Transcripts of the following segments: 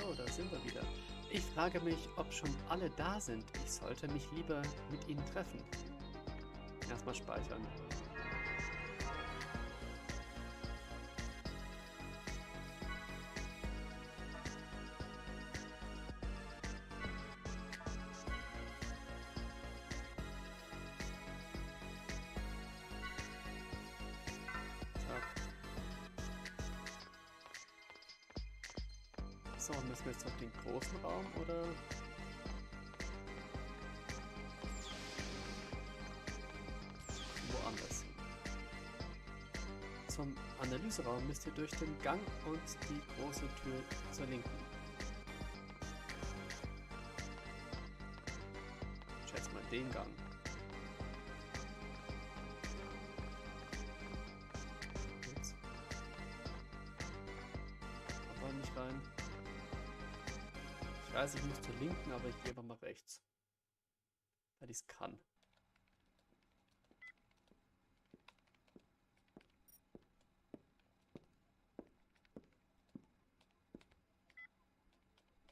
So, da sind wir wieder. Ich frage mich, ob schon alle da sind. Ich sollte mich lieber mit ihnen treffen. Erstmal speichern. So, müssen wir jetzt auf den großen Raum oder? Woanders hin. Zum Analyseraum müsst ihr durch den Gang und die große Tür zur Linken. Ich schätze mal den Gang. Jetzt. Da wollen nicht rein. Ich weiß, ich muss zur Linken, aber ich gehe einfach mal rechts. Weil ich es kann.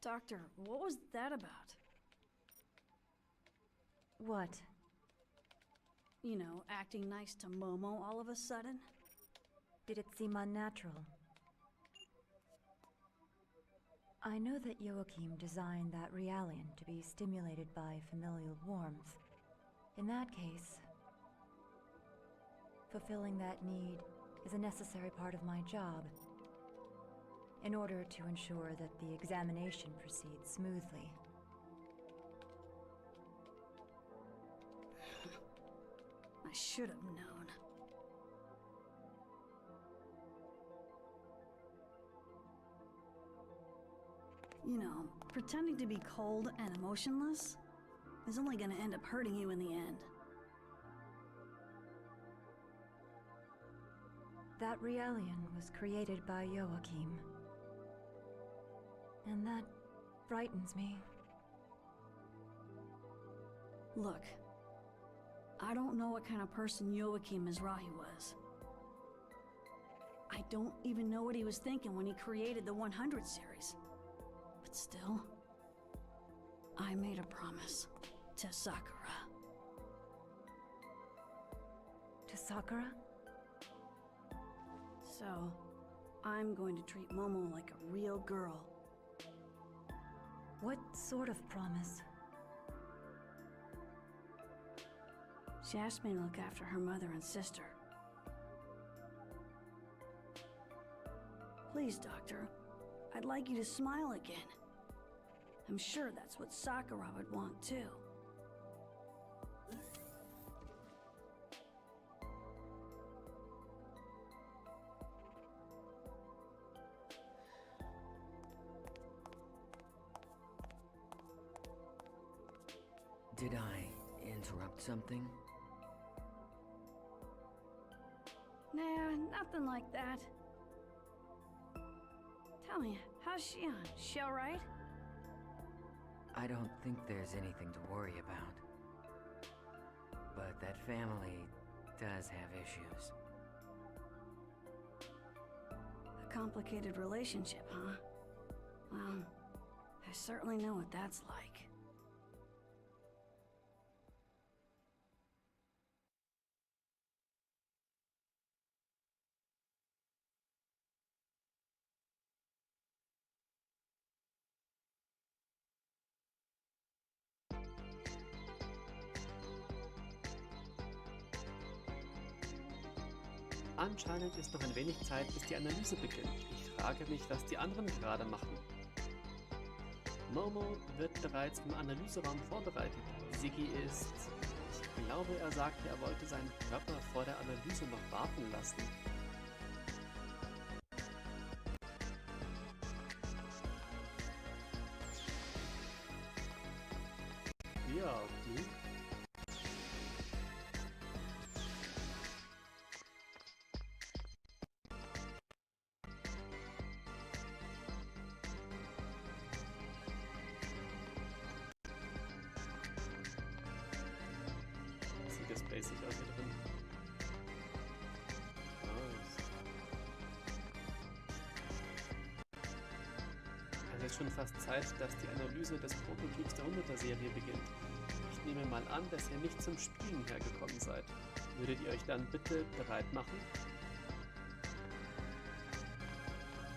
Doctor, what was that about? What? You know, acting nice to Momo all of a sudden? Did it seem unnatural? I know that Joachim designed that Realian to be stimulated by familial warmth. In that case, fulfilling that need is a necessary part of my job, in order to ensure that the examination proceeds smoothly. I should have known. You know, pretending to be cold and emotionless is only gonna end up hurting you in the end. That Realian was created by Joachim. And that frightens me. Look, I don't know what kind of person Joachim Mizrahi was. I don't even know what he was thinking when he created the 100 series. But still, I made a promise to Sakura. To Sakura? So, I'm going to treat Momo like a real girl. What sort of promise? She asked me to look after her mother and sister. Please, Doctor, I'd like you to smile again. I'm sure that's what Sakura would want too. Did I interrupt something? Nah, nothing like that. Tell me, how's Shion? She alright? I don't think there's anything to worry about. But that family does have issues. A complicated relationship, huh? Well, I certainly know what that's like. Anscheinend ist noch ein wenig Zeit, bis die Analyse beginnt. Ich frage mich, was die anderen gerade machen. Momo wird bereits im Analyseraum vorbereitet. Siggi ist... Ich glaube, er sagte, er wollte seinen Körper vor der Analyse noch warten lassen. Ja, okay. Sieht das basic aus hier drin. Nice. Es ist schon fast Zeit, dass die Analyse des Prototyps der 100er-Serie beginnt. Ich nehme mal an, dass ihr nicht zum Spielen hergekommen seid. Würdet ihr euch dann bitte bereit machen?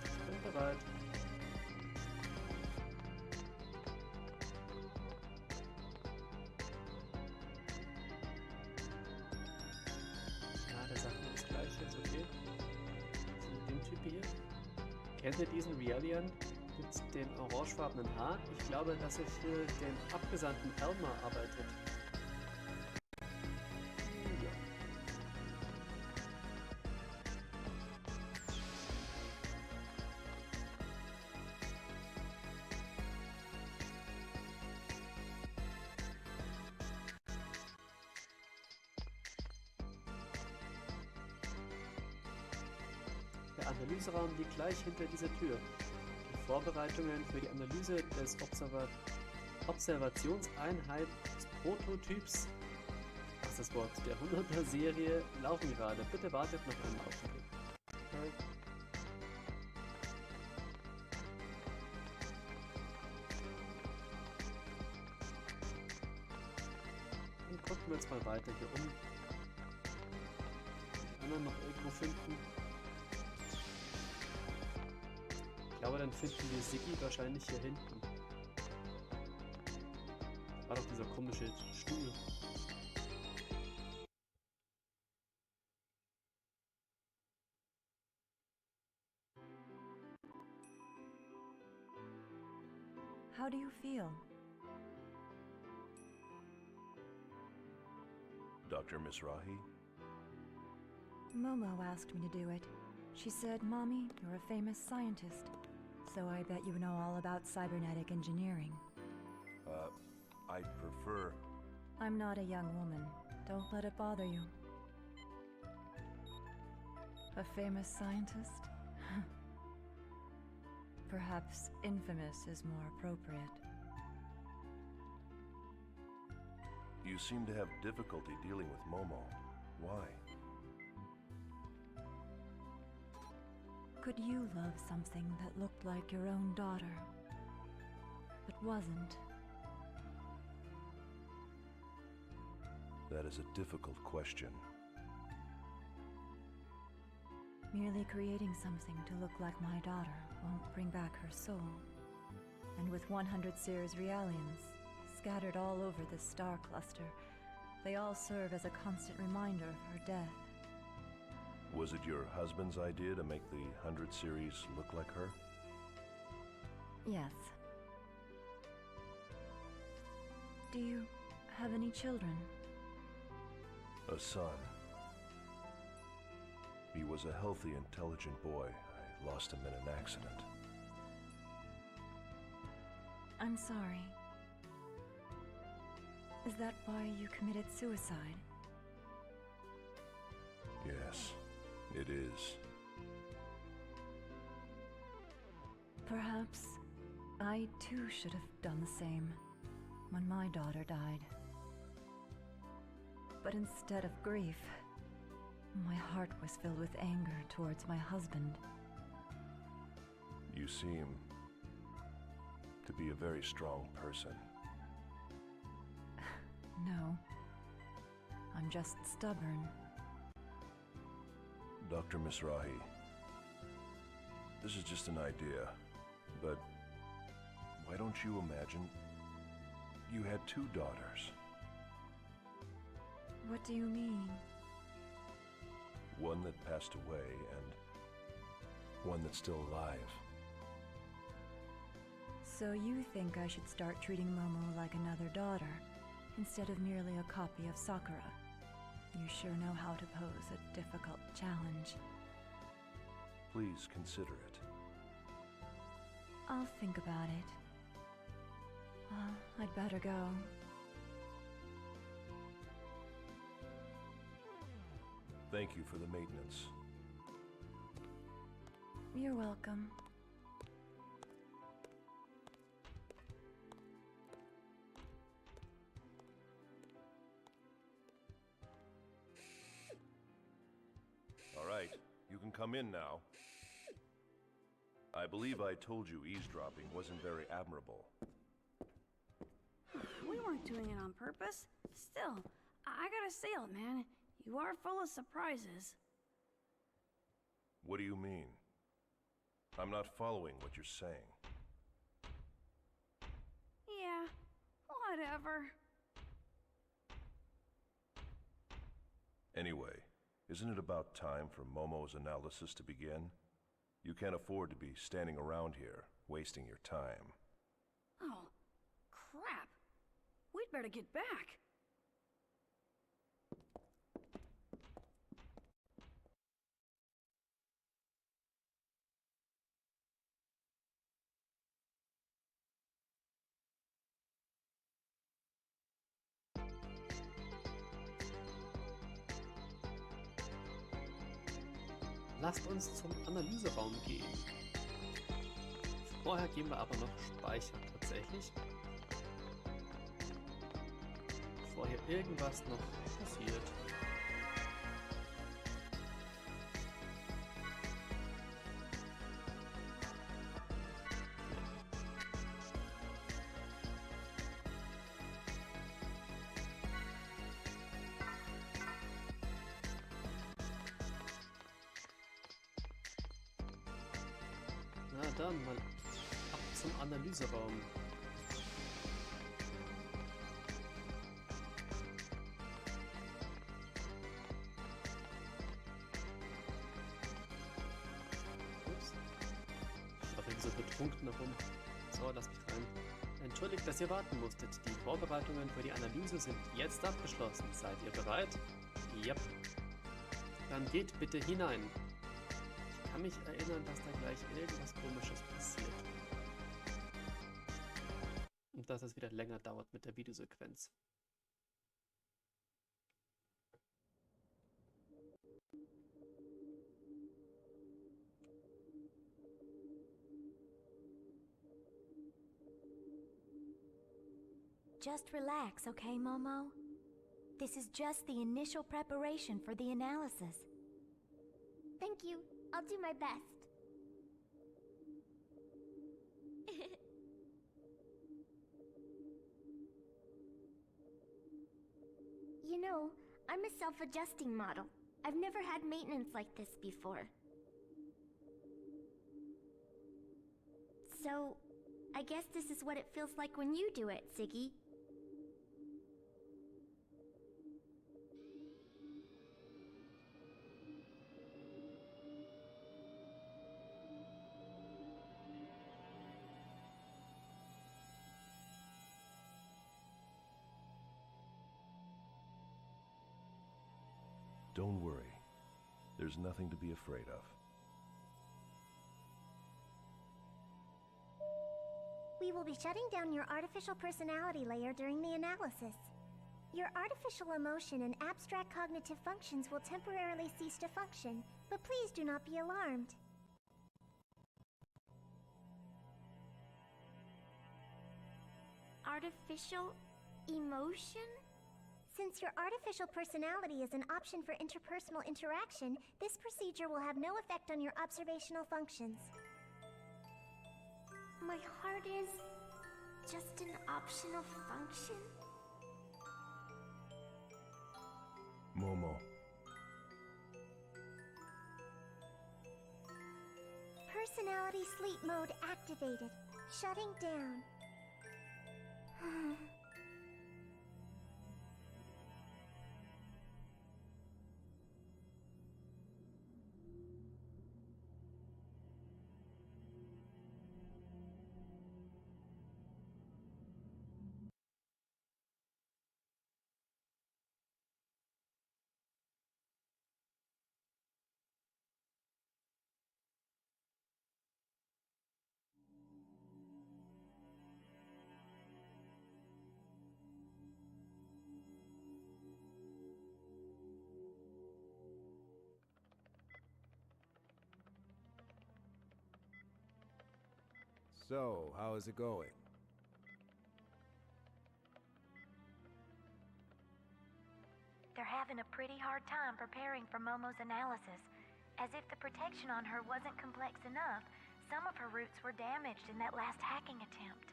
Ich bin bereit. Ja, der sagt mir das Gleiche, ist okay. Was ist mit dem Typ hier? Kennt ihr diesen Realian mit dem orangefarbenen Haar? Ich glaube, dass er für den Abgesandten Elmer arbeitet. Ja. Der Analyseraum liegt gleich hinter dieser Tür. Die Vorbereitungen für die Analyse des Observationseinheit des Prototyps, das ist das Wort, der 100er-Serie laufen gerade. Bitte wartet noch einen Augenblick. Okay. Dann gucken wir jetzt mal weiter hier um. Die anderen noch irgendwo finden. Ich glaube, dann finden wir Siggi wahrscheinlich hier hinten. Da war doch dieser komische Stuhl. How do you feel? Dr. Mizrahi? Momo asked me to do it. She said, Mommy, you're a famous scientist, so I bet you know all about cybernetic engineering. I'd prefer... I'm not a young woman. Don't let it bother you. A famous scientist? Perhaps infamous is more appropriate. You seem to have difficulty dealing with Momo. Why? Could you love something that looked like your own daughter, but wasn't? That is a difficult question. Merely creating something to look like my daughter won't bring back her soul. And with 100 Sears Realians scattered all over this star cluster, they all serve as a constant reminder of her death. Was it your husband's idea to make the 100 series look like her? Yes. Do you have any children? A son. He was a healthy, intelligent boy. I lost him in an accident. I'm sorry. Is that why you committed suicide? Yes, it is. Perhaps I too should have done the same when my daughter died. But instead of grief, my heart was filled with anger towards my husband. You seem to be a very strong person. No, I'm just stubborn. Dr. Mizrahi, this is just an idea, but why don't you imagine you had two daughters? What do you mean? One that passed away and one that's still alive. So you think I should start treating Momo like another daughter, instead of merely a copy of Sakura? You sure know how to pose a difficult challenge. Please consider it. I'll think about it. Well, I'd better go. Thank you for the maintenance. You're welcome. All right, you can come in now. I believe I told you eavesdropping wasn't very admirable. We weren't doing it on purpose. Still, I gotta say it, man. You are full of surprises. What do you mean? I'm not following what you're saying. Yeah, whatever. Anyway, isn't it about time for Momo's analysis to begin? You can't afford to be standing around here, wasting your time. Oh, crap. We'd better get back. Lasst uns zum Analyseraum gehen. Vorher gehen wir aber noch speichern, tatsächlich. Bevor hier irgendwas noch passiert. Na dann, mal ab zum Analyseraum. Ups. Ich laufe hier so betrunken herum. So, lass mich rein. Entschuldigt, dass ihr warten musstet. Die Vorbereitungen für die Analyse sind jetzt abgeschlossen. Seid ihr bereit? Yep. Dann geht bitte hinein. Ich kann mich erinnern, dass da gleich irgendwas Komisches passiert. Und dass es wieder länger dauert mit der Videosequenz. Just relax, okay, Momo? This is just the initial preparation for the analysis. Thank you. I'll do my best. You know, I'm a self-adjusting model. I've never had maintenance like this before. So, I guess this is what it feels like when you do it, Ziggy. Don't worry. There's nothing to be afraid of. We will be shutting down your artificial personality layer during the analysis. Your artificial emotion and abstract cognitive functions will temporarily cease to function, but please do not be alarmed. Artificial emotion? Since your artificial personality is an option for interpersonal interaction, this procedure will have no effect on your observational functions. My heart is just an optional function? Momo. Personality sleep mode activated. Shutting down. So, how is it going? They're having a pretty hard time preparing for Momo's analysis, as if the protection on her wasn't complex enough. Some of her roots were damaged in that last hacking attempt.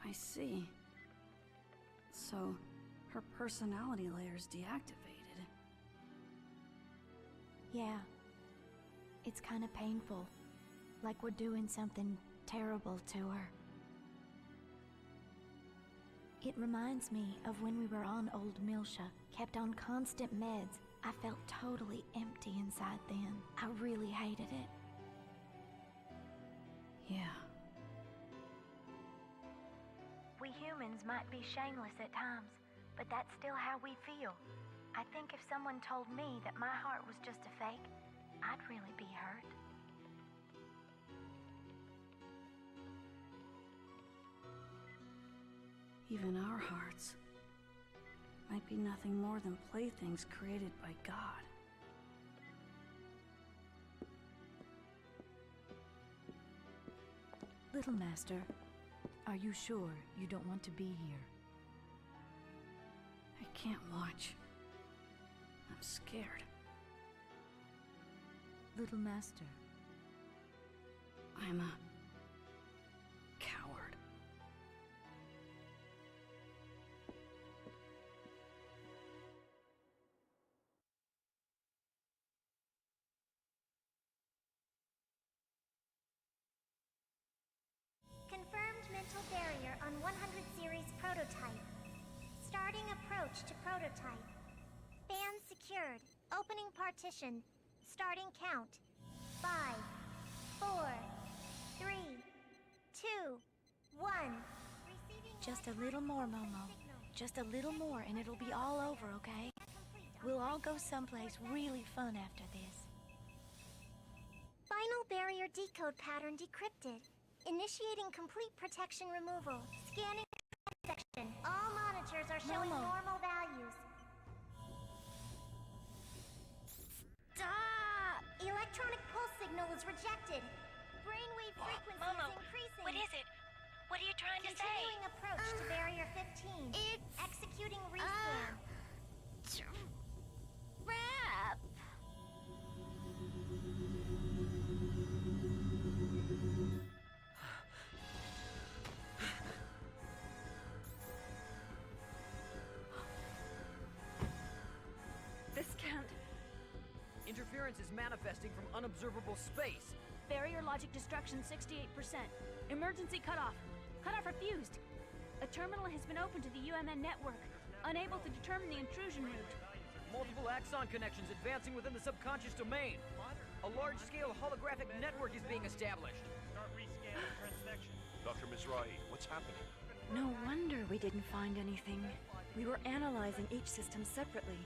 I see. So, her personality layer's deactivated. Yeah. It's kind of painful. Like we're doing something terrible to her. It reminds me of when we were on Old Milsha, kept on constant meds. I felt totally empty inside then. I really hated it. Yeah. We humans might be shameless at times, but that's still how we feel. I think if someone told me that my heart was just a fake, I'd really be hurt. Even our hearts might be nothing more than playthings created by God. Little Master, are you sure you don't want to be here? I can't watch. I'm scared. Little Master. I'm a coward. Confirmed mental barrier on 100 series prototype. Starting approach to prototype. Fan secured. Opening partition. Starting count. 5, 4, 3, 2, 1. Receiving Just a little more, Momo. Just a little more and it'll be all over, okay? We'll all go someplace really fun after this. Final barrier decode pattern decrypted. Initiating complete protection removal. Scanning section. All monitors are showing Momo. normal values. Stop! Electronic pulse signal is rejected. Brainwave frequency Momo, is increasing. what is it? What are you trying to say? Continuing approach to barrier 15. It's Executing rescan. Trap! This can't... Interference is manifesting from unobservable space. Barrier logic destruction 68%. Emergency cutoff. Cutoff refused. A terminal has been opened to the UMN network. Unable to determine the intrusion route. Multiple axon connections advancing within the subconscious domain. A large-scale holographic network is being established. Dr. Mizrahi, what's happening? No wonder we didn't find anything. We were analyzing each system separately.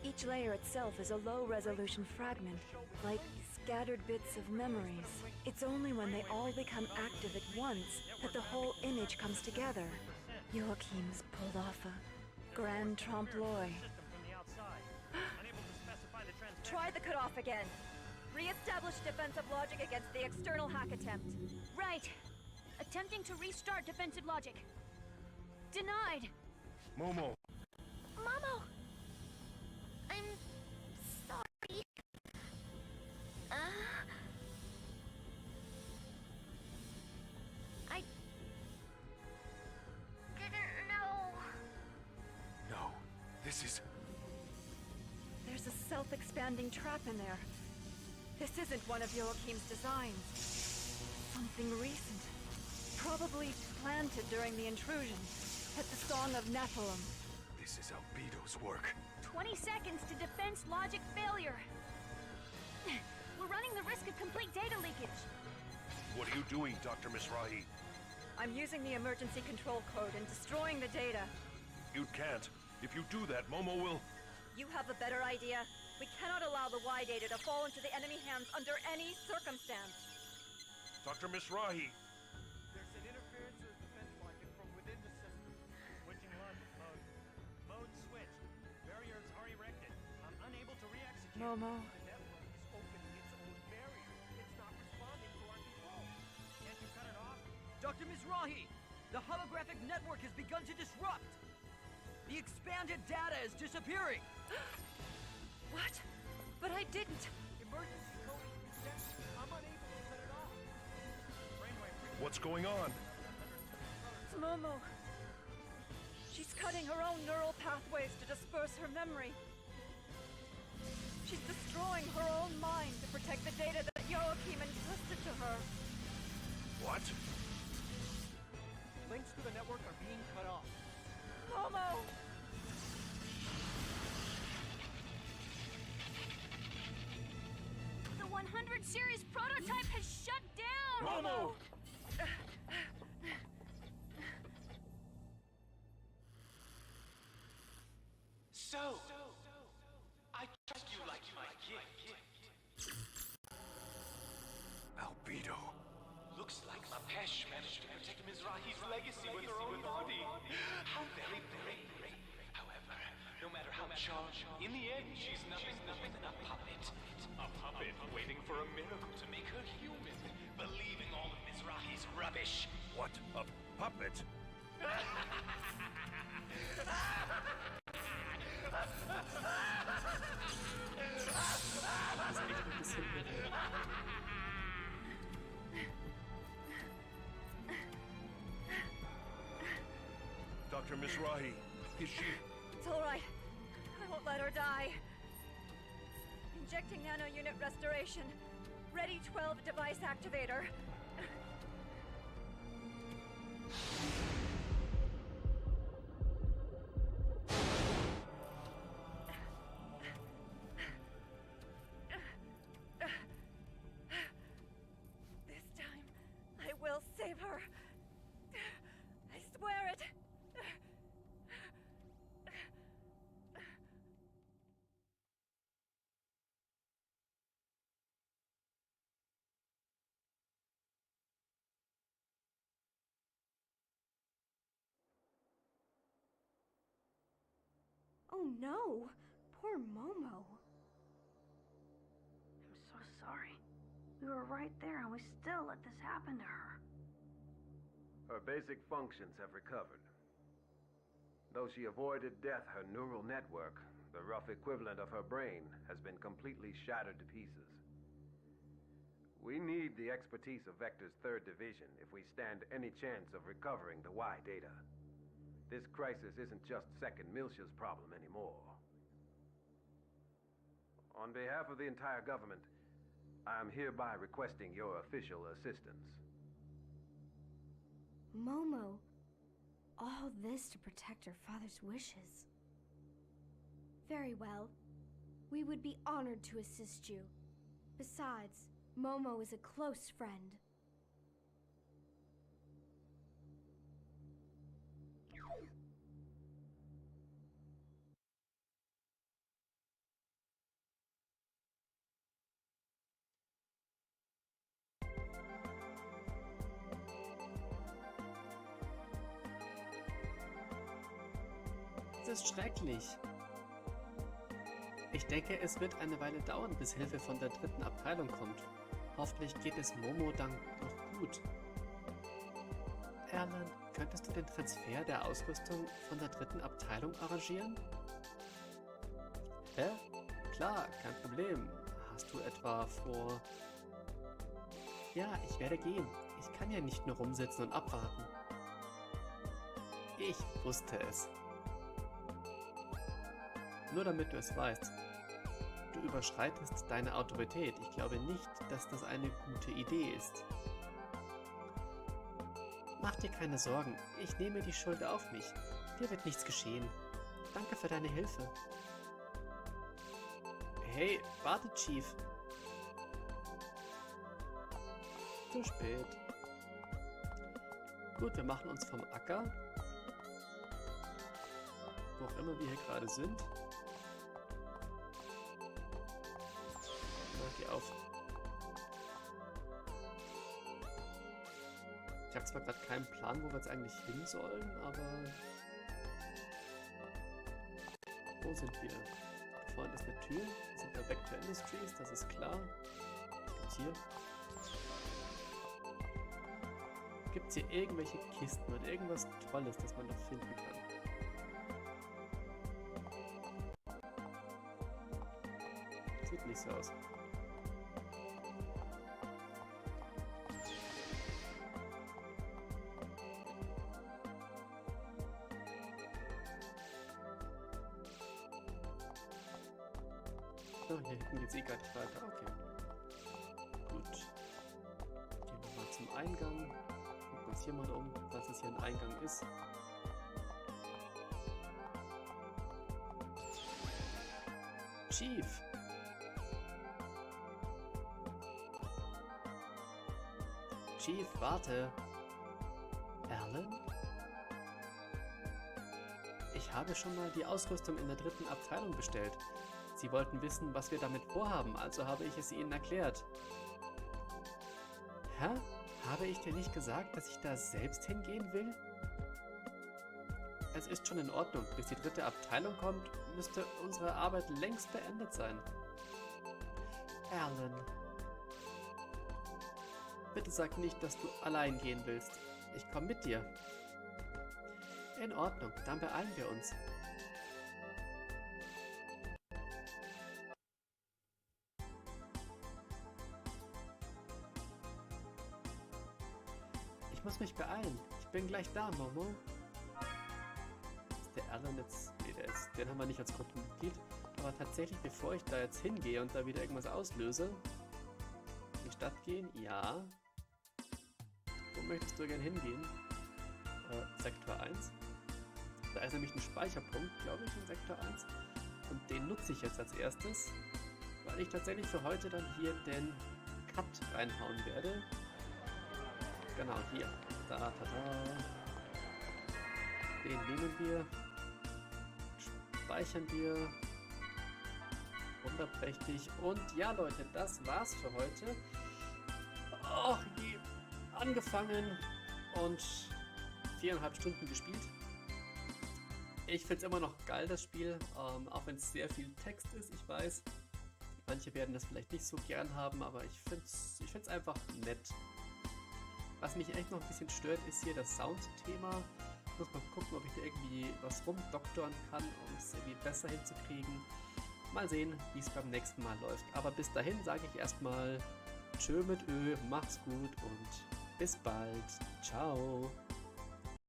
Each layer itself is a low-resolution fragment, like scattered bits of memories. It's only when they all become active at once that the whole image comes together. Joachim's pulled off a grand trompe-l'oeil. Try the cutoff again. Re-establish defensive logic against the external hack attempt. Right. Attempting to restart defensive logic. Denied. Momo! Momo! I'm sorry. I didn't know. No, this is... There's a self-expanding trap in there. This isn't one of Joachim's designs. Something recent. Probably planted during the intrusion. At the Song of Nephilim. This is Albedo's work. 20 seconds to defense logic failure. We're running the risk of complete data leakage. What are you doing, Dr. Mizrahi? I'm using the emergency control code and destroying the data. You can't. If you do that, Momo will... You have a better idea. We cannot allow the Y data to fall into the enemy hands under any circumstance. Dr. Mizrahi! There's an interference with defense logic from within the system. Switching logic mode. Mode switched. Barriers are erected. I'm unable to re-execute. Momo. The network is opening its own barrier. It's not responding to our control. Can't you cut it off? Dr. Mizrahi, the holographic network has begun to disrupt. The expanded data is disappearing. What? But I didn't. emergency code is reset. I'm unable to set it off. Brainwave What's going on? It's Momo. She's cutting her own neural pathways to disperse her memory. She's destroying her own mind to protect the data that Joachim entrusted to her. What? links to the network are being cut off. Momo! The 100 series prototype has shut down! Momo! So, I trust you like my kid. Albedo. Looks like Mapesh managed to protect Mizrahi's legacy with her own body. How very brave. However, no matter how charged, in the end, she's nothing more than a puppet. A puppet waiting for a miracle to make her human, believing all of Mizrahi's rubbish. What? A puppet? Dr. Mizrahi, is she... It's all right. I won't let her die. Injecting nano-unit restoration. Ready 12 device activator. This time, I will save her. I swear it. Oh no! Poor Momo. I'm so sorry. We were right there and we still let this happen to her. Her basic functions have recovered. Though she avoided death, her neural network, the rough equivalent of her brain, has been completely shattered to pieces. We need the expertise of Vector's 3rd Division if we stand any chance of recovering the Y data. This crisis isn't just Second Miltia's problem anymore. On behalf of the entire government, I am hereby requesting your official assistance. Momo. All this to protect her father's wishes. Very well. We would be honored to assist you. Besides, Momo is a close friend. Das ist schrecklich. Ich denke, es wird eine Weile dauern, bis Hilfe von der 3. Abteilung kommt. Hoffentlich geht es Momo dann noch gut. Erland, könntest du den Transfer der Ausrüstung von der 3. Abteilung arrangieren? Hä? Klar, kein Problem. Hast du etwa vor... Ja, ich werde gehen. Ich kann ja nicht nur rumsitzen und abwarten. Ich wusste es. Nur damit du es weißt. Du überschreitest deine Autorität. Ich glaube nicht, dass das eine gute Idee ist. Mach dir keine Sorgen. Ich nehme die Schuld auf mich. Dir wird nichts geschehen. Danke für deine Hilfe. Hey, warte, Chief. Zu spät. Gut, wir machen uns vom Acker. Wo auch immer wir hier gerade sind. Geh auf. Ich habe zwar gerade keinen Plan, wo wir jetzt eigentlich hin sollen, aber... Wo sind wir? Da vorne ist eine Tür. Wir sind bei Vector Industries, das ist klar. Was gibt's hier? Gibt es hier irgendwelche Kisten oder irgendwas Tolles, das man noch finden kann? Sieht nicht so aus. So, hier hinten geht's eh gar nicht weiter. Okay. Gut. Gehen wir mal zum Eingang. Gucken uns hier mal um, was es hier ein Eingang ist. Chief! Chief, warte! Alan? Ich habe schon mal die Ausrüstung in der 3. Abteilung bestellt. Sie wollten wissen, was wir damit vorhaben, also habe ich es ihnen erklärt. Hä? Habe ich dir nicht gesagt, dass ich da selbst hingehen will? Es ist schon in Ordnung. Bis die 3. Abteilung kommt, müsste unsere Arbeit längst beendet sein. Alan. Bitte sag nicht, dass du allein gehen willst. Ich komme mit dir. In Ordnung, dann beeilen wir uns. Ich muss mich beeilen. Ich bin gleich da, Momo. Ist der Alan jetzt... Nee, den haben wir nicht als Gruppenmitglied. Aber tatsächlich, bevor ich da jetzt hingehe und da wieder irgendwas auslöse... In die Stadt gehen? Ja. Wo möchtest du gerne hingehen? Sektor 1. Da ist nämlich ein Speicherpunkt, glaube ich, in Sektor 1. Und den nutze ich jetzt als erstes, weil ich tatsächlich für heute dann hier den Cut reinhauen werde. Genau, hier. Da. Den nehmen wir. Speichern wir. Wunderprächtig. Und ja, Leute, das war's für heute. Oh, angefangen und 4,5 Stunden gespielt. Ich finde es immer noch geil, das Spiel, auch wenn es sehr viel Text ist, ich weiß. Manche werden das vielleicht nicht so gern haben, aber ich find's einfach nett. Was mich echt noch ein bisschen stört, ist hier das Soundthema. Ich muss mal gucken, ob ich da irgendwie was rumdoktern kann, um es irgendwie besser hinzukriegen. Mal sehen, wie es beim nächsten Mal läuft. Aber bis dahin sage ich erstmal Tschö mit Ö, macht's gut und bis bald. Ciao.